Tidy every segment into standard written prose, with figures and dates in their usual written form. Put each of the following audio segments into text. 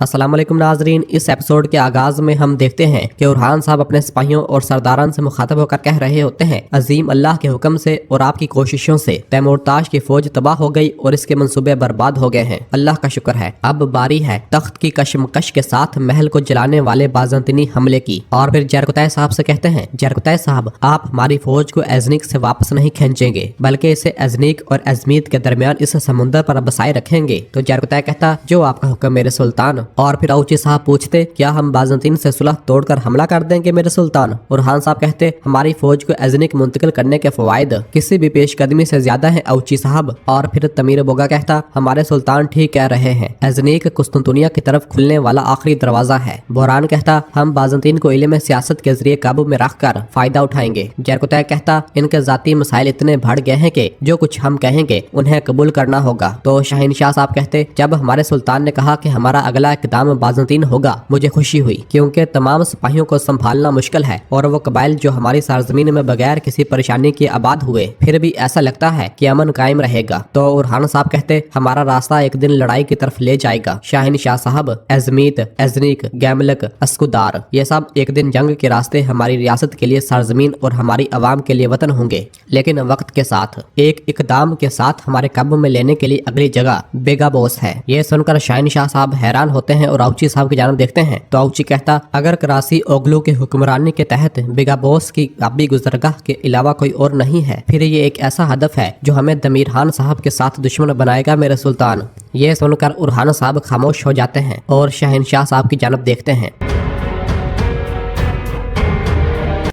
अस्सलाम वालेकुम नाजरीन, इस एपिसोड के आगाज में हम देखते हैं कि उरहान साहब अपने सिपाहियों और सरदारान से मुखातब होकर कह रहे होते हैं, अजीम अल्लाह के हुक्म से और आपकी कोशिशों से तैमूरताश की फौज तबाह हो गई और इसके मंसूबे बर्बाद हो गए हैं। अल्लाह का शुक्र है। अब बारी है तख्त की कशमकश के साथ महल को जलाने वाले बाज़ंतीनी हमले की। और फिर जरकुतै साहब से कहते हैं, जरकुतै साहब आप हमारी फौज को एजनीक से वापस नहीं खींचेंगे बल्कि इसे एजनीक और अजमीत के दरमियान इस समुद्र पर बसाए रखेंगे। तो जरकुतै कहता, जो आपका हुक्म मेरे सुल्तान। और फिर औची साहब पूछते, क्या हम बाज़ंतीन से सुलह तोड़कर हमला कर देंगे मेरे सुल्तान। उरहान साहब कहते, हमारी फौज को एजनीक मुंतकिल करने के फवायद किसी भी पेशकदमी से ज्यादा है औची साहब। और फिर तमीर बोगा कहता, हमारे सुल्तान ठीक कह रहे हैं, एजनीक कुस्तुनतुनिया की तरफ खुलने वाला आखिरी दरवाजा है। बोरान कहता, हम बाज़ंतीन को इल्म सियासत के जरिए काबू में रखकर फायदा उठाएंगे। जरकुतै कहता, इनके जाती मसाइल इतने बढ़ गए हैं कि जो कुछ हम कहेंगे उन्हें कबूल करना होगा। तो शाहिनशाह साहब कहते, जब हमारे सुल्तान ने कहा कि हमारा अगला इक़दाम बाज़ंतीन होगा मुझे खुशी हुई, क्योंकि तमाम सिपाहियों को संभालना मुश्किल है और वो कबाइल जो हमारी सरजमीन में बगैर किसी परेशानी के आबाद हुए फिर भी ऐसा लगता है कि अमन कायम रहेगा। तो उरहान साहब कहते, हमारा रास्ता एक दिन लड़ाई की तरफ ले जाएगा। शाहिनशाह साहब, अजमीत, अजनीक, गैमलक, अस्कुदार, ये सब एक दिन जंग के रास्ते हमारी रियासत के लिए सरजमीन और हमारी आवाम के लिए वतन होंगे, लेकिन वक्त के साथ एक इकदाम के साथ हमारे काबू में लेने के लिए अगली जगह बेगाबोस है। ये सुनकर शाहिनशाह साहब हैरान होते हैं और औची साहब की जानब देखते हैं। तो औची कहता, अगर करासी ओगलू के हुक्मरानी के तहत बेगाबोस की आबी गुजरगाह के अलावा कोई और नहीं है, फिर ये एक ऐसा हदफ है जो हमें दमीरहान साहब के साथ दुश्मन बनाएगा मेरे सुल्तान। ये सुनकर उरहान साहब खामोश हो जाते हैं और शहनशाह साहब की जानब देखते हैं।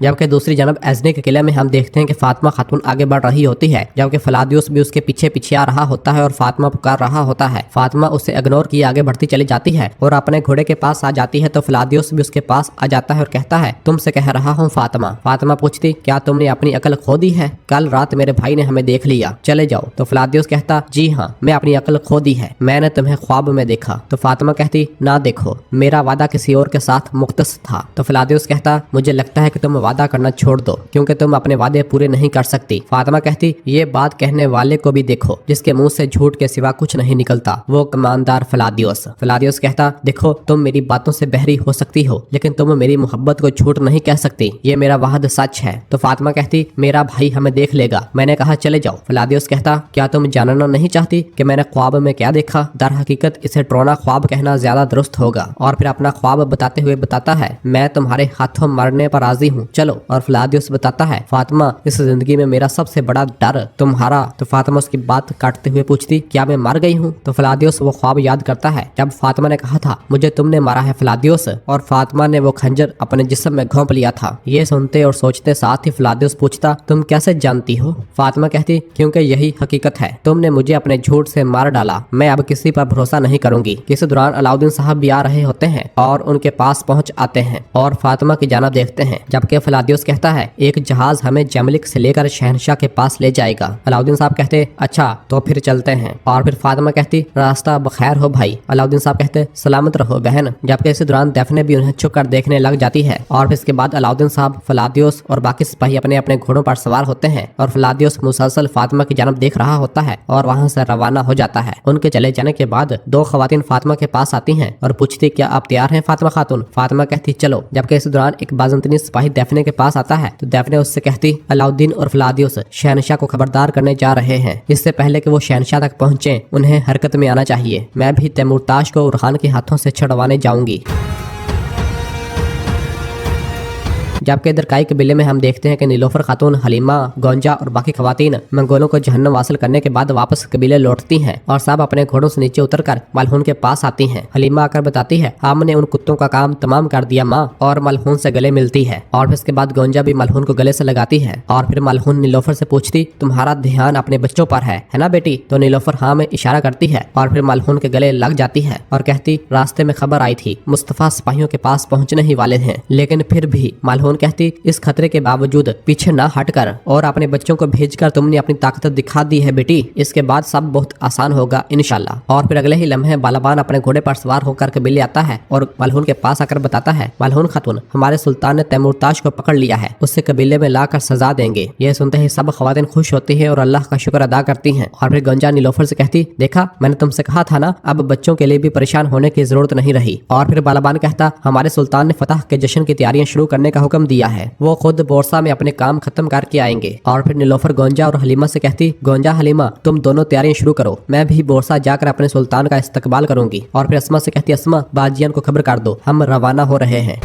जबकि दूसरी जानब एजनी के किले में हम देखते हैं कि फातिमा खातून आगे बढ़ रही होती है, जबकि फलादियोस भी उसके पीछे पीछे आ रहा होता है और फातिमा पुकार रहा होता है। फातिमा उसे इग्नोर किए आगे बढ़ती चली जाती है और अपने घोड़े के पास आ जाती है। तो फलादियोस भी उसके पास आ जाता है और कहता है, तुमसे कह रहा हूँ फातिमा। फातिमा पूछती, क्या तुमने अपनी अकल खो दी है? कल रात मेरे भाई ने हमें देख लिया, चले जाओ। तो फलादियोस कहता, जी हाँ, मैं अपनी अकल खो दी है, मैंने तुम्हें ख्वाब में देखा। तो फातिमा कहती, ना देखो, मेरा वादा किसी और के साथ मुख्तस था। तो फलादियोस कहता, मुझे लगता है कि तुम वादा करना छोड़ दो क्योंकि तुम अपने वादे पूरे नहीं कर सकती। फातिमा कहती, ये बात कहने वाले को भी देखो जिसके मुंह से झूठ के सिवा कुछ नहीं निकलता, वो कमानदार फलादियोस। फलादियोस कहता, देखो तुम मेरी बातों से बहरी हो सकती हो लेकिन तुम मेरी मोहब्बत को झूठ नहीं कह सकती, ये मेरा वाहद सच है। तो फातिमा कहती, मेरा भाई हमें देख लेगा, मैंने कहा चले जाओ। फलादियोस कहता, क्या तुम जानना नहीं चाहती कि मैंने ख्वाब में क्या देखा? दर हकीकत इसे ट्रोना ख्वाब कहना ज्यादा दुरुस्त होगा। और फिर अपना ख्वाब बताते हुए बताता है, मैं तुम्हारे हाथों मरने पर राजी हूँ, चलो। और फलादियोस बताता है, फातिमा, इस जिंदगी में मेरा सबसे बड़ा डर तुम्हारा। तो फातिमा उसकी बात काटते हुए पूछती, क्या मैं मर गई हूँ? तो फलादियोस वो ख्वाब याद करता है जब फातिमा ने कहा था, मुझे तुमने मारा है फलादियोस, और फातिमा ने वो खंजर अपने जिस्म में घोंप लिया था। ये सुनते और सोचते साथ ही फलादियोस पूछता, तुम कैसे जानती हो? फातिमा कहती, क्योंकि यही हकीकत है, तुमने मुझे अपने झूठ से मार डाला, मैं अब किसी पर भरोसा नहीं करूंगी। इस दौरान अलाउद्दीन साहब भी आ रहे होते हैं और उनके पास पहुंच आते हैं और फातिमा की जानिब देखते हैं, जबकि फलादियोस कहता है, एक जहाज हमें जमलिक से लेकर शहनशाह के पास ले जाएगा। अलाउद्दीन साहब कहते, अच्छा तो फिर चलते हैं। और फिर फातिमा कहती, रास्ता बखैर हो भाई। अलाउद्दीन साहब कहते, सलामत रहो बहन। जबकि इस दौरान दैफने भी उन्हें छुप कर देखने लग जाती है। और फिर इसके बाद अलाउद्दीन साहब, फलादियोस और बाकी सिपाही अपने अपने घोड़ों पर सवार होते हैं और फलादियोस मुसलसल फातिमा की जानब देख रहा होता है और वहाँ से रवाना हो जाता है। उनके चले जाने के बाद दो खवातीन फातिमा के पास आती हैं और पूछती, क्या आप तैयार हैं फातिमा खातून? फातिमा कहती, चलो। जबकि इस दौरान एक बाज़ंतीनी सिपाही दैफने के पास आता है तो दैफने उससे कहती, अलाउद्दीन और फलादियोस शहनशाह को खबरदार करने जा रहे हैं, इससे पहले कि वो शहनशाह तक पहुंचे उन्हें हरकत में आना चाहिए। मैं भी तैमूरताश को उरहान के हाथों से छुड़वाने जाऊंगी। जबकि इधर काई कबीले में हम देखते हैं कि नीलोफर खातून, हलीमा, गोंजा और बाकी खवातीन मंगोलों को जहन्नम हासिल करने के बाद वापस कबीले लौटती हैं और सब अपने घोड़ों से नीचे उतरकर मलहून के पास आती हैं। हलीमा आकर बताती है, हमने उन कुत्तों का काम तमाम कर दिया माँ, और मलहून से गले मिलती है। और फिर इसके बाद गोंजा भी मलहून को गले से लगाती है। और फिर मलहून नीलोफर से पूछती, तुम्हारा ध्यान अपने बच्चों पर है ना बेटी? तो नीलोफर हाँ में इशारा करती है और फिर मलहून के गले लग जाती है और कहती, रास्ते में खबर आई थी मुस्तफा सिपाहियों के पास पहुंचने ही वाले हैं, लेकिन फिर भी मलहून कहती, इस खतरे के बावजूद पीछे ना हटकर और अपने बच्चों को भेजकर तुमने अपनी ताकत दिखा दी है बेटी। इसके बाद सब बहुत आसान होगा इंशाल्लाह। और फिर अगले ही लम्हे बालाबान अपने घोड़े पर सवार होकर कबीले आता है और मलहून के पास आकर बताता है, मलहून खातून, हमारे सुल्तान ने तैमूरताज को पकड़ लिया है, उससे कबीले में लाकर सजा देंगे। यह सुनते ही सब ख्वातीन खुश होती है और अल्लाह का शुक्र अदा करती हैं। और फिर गंजा नीलोफर से कहती, देखा मैंने तुमसे कहा था ना, अब बच्चों के लिए भी परेशान होने की जरूरत नहीं रही। और फिर बालाबान कहता, हमारे सुल्तान ने फतह के जश्न की तैयारियां शुरू करने का हुक्म दिया है, वो खुद बोरसा में अपने काम खत्म करके आएंगे। और फिर नीलोफर गोंजा और हलीमा से कहती, गोंजा हलीमा तुम दोनों तैयारियां शुरू करो, मैं भी बोरसा जाकर अपने सुल्तान का इस्तकबाल करूंगी। और फिर अस्मा से कहती, अस्मा बाजियान को खबर कर दो, हम रवाना हो रहे हैं।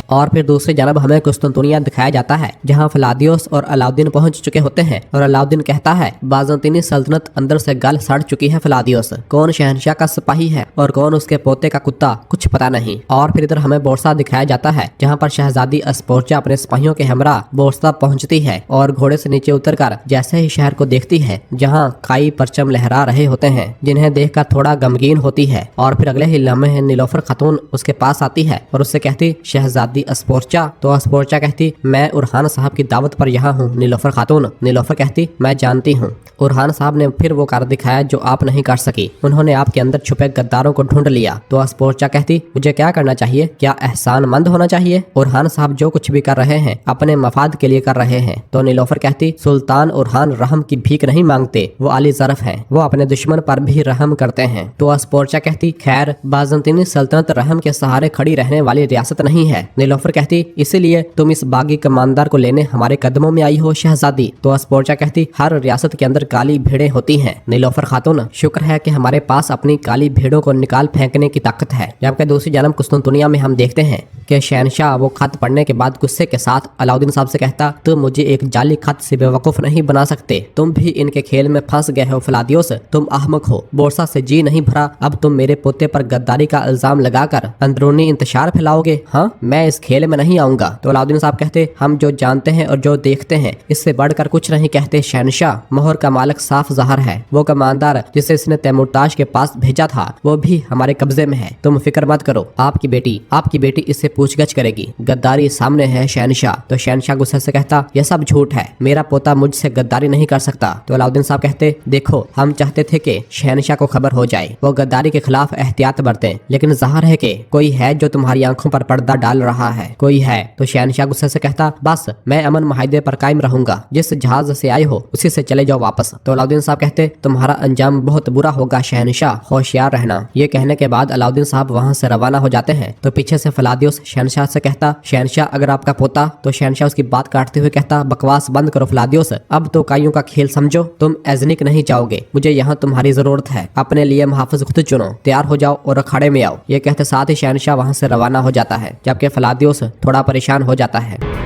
और फिर दूसरी जानब हमें कुस्तुनतुनिया दिखाया जाता है, जहां फलादियोस और अलाउद्दीन पहुंच चुके होते हैं। और अलाउद्दीन कहता है, बाज़ंतीनी सल्तनत अंदर से गल सड़ चुकी है फलादियोस, कौन शहनशाह का सिपाही है और कौन उसके पोते का कुत्ता, कुछ पता नहीं। और फिर इधर हमें बोरसा दिखाया जाता है, जहाँ पर शहजादी अस्पोर्चा अपने सिपाहियों के हमरा बोरसा पहुंचती है और घोड़े से नीचे उतरकर जैसे ही शहर को देखती है, जहाँ काई परचम लहरा रहे होते हैं, जिन्हें देखकर थोड़ा गमगीन होती है। और फिर अगले ही लम्हे नीलोफर खातून उसके पास आती है और उससे कहती, शहजादी अस्पोर्चा। तो अस्पोर्चा कहती, मैं उरहान साहब की दावत पर यहाँ हूँ नीलोफर खातून। नीलोफर कहती, मैं जानती हूँ। उरहान साहब ने फिर वो कर दिखाया जो आप नहीं कर सकी, उन्होंने आपके अंदर छुपे गद्दारों को ढूंढ लिया। तो अस्पोर्चा कहती, मुझे क्या करना चाहिए, क्या एहसानमंद होना चाहिए? उरहान साहब जो कुछ भी कर रहे हैं अपने मफाद के लिए कर रहे हैं। तो नीलोफर कहती, सुल्तान उरहान रहम की भीख नहीं मांगते, वो आली ज़रफ हैं, वो अपने दुश्मन पर भी रहम करते हैं। तो अस्पोर्चा कहती, खैर बाज़ंतीनी सल्तनत रहम के सहारे खड़ी रहने वाली रियासत नहीं है। नीलोफर कहती, इसीलिए तुम इस बागी कमानदार को लेने हमारे कदमों में आई हो शहजादी। तो अस्पोर्चा कहती, हर रियासत के अंदर काली भेड़ें होती हैं नीलोफर खातून, शुक्र है कि हमारे पास अपनी काली भेड़ों को निकाल फेंकने की ताकत है। जबकि दूसरी जानब कुस्तुनतुनिया में हम देखते हैं कि शहनशाह वो खत पढ़ने के बाद गुस्से के साथ अलाउद्दीन साहब से कहता, तुम मुझे एक जाली खत से बेवकूफ नहीं बना सकते, तुम भी इनके खेल में फंस गए हो फलादियोस, तुम अहमक हो, बोरसा से जी नहीं भरा, अब तुम मेरे पोते पर गद्दारी का इल्जाम लगाकर अंदरूनी इंतशार फैलाओगे। हाँ, मैं इस खेल में नहीं आऊंगा। तो अलाउद्दीन साहब कहते, हम जो जानते हैं और जो देखते हैं इससे बढ़कर कुछ नहीं कहते शहनशाह, मोहर का मालिक साफ ज़ाहिर है, वो कमानदार जिसे इसने तैमूरताज के पास भेजा था वो भी हमारे कब्जे में है, तुम फिक्र मत करो, आपकी बेटी इससे पूछगछ करेगी, गद्दारी सामने है शहनशाह। तो शहनशाह गुस्से से कहता, यह सब झूठ है, मेरा पोता मुझसे गद्दारी नहीं कर सकता। तो अलाउद्दीन साहब कहते, देखो हम चाहते थे कि शहनशाह को खबर हो जाए, वो गद्दारी के खिलाफ एहतियात बरतें, लेकिन ज़ाहिर है कि कोई है जो तुम्हारी आंखों पर पर्दा डाल रहा है, कोई है। तो शहनशाह गुस्से से कहता, बस मैं अमन माहिदे पर कायम रहूंगा, जिस जहाज से आए हो उसी से चले जाओ वापस। तो अलाउद्दीन साहब कहते, तुम्हारा अंजाम बहुत बुरा होगा शहनशाह, होशियार रहना। ये कहने के बाद अलाउद्दीन साहब वहां से रवाना हो जाते हैं। तो पीछे से फलादियोस शहनशाह से कहता, शहनशाह अगर आपका पोता। तो शहनशाह उसकी बात काटते हुए कहता, बकवास बंद करो फलादियोस, अब तो काइयों का खेल समझो, तुम एज़निक नहीं जाओगे, मुझे यहाँ तुम्हारी जरूरत है, अपने लिए मुहाफिज खुद चुनो, तैयार हो जाओ और अखाड़े में आओ। ये कहते साथ ही शहनशाह वहां से रवाना हो जाता है, जबकि फलादियोस थोड़ा परेशान हो जाता है।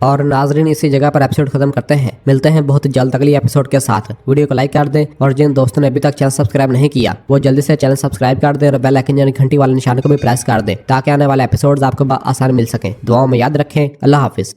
और नाजरीन इसी जगह पर एपिसोड खत्म करते हैं, मिलते हैं बहुत जल्द अगली एपिसोड के साथ। वीडियो को लाइक कर दें और जिन दोस्तों ने अभी तक चैनल सब्सक्राइब नहीं किया वो जल्दी से चैनल सब्सक्राइब कर दें और बेल आइकन यानी घंटी वाले निशान को भी प्रेस कर दें, ताकि आने वाले एपिसोड्स आपको आसान मिल सकें। दुआओं में याद रखें। अल्लाह हाफिज।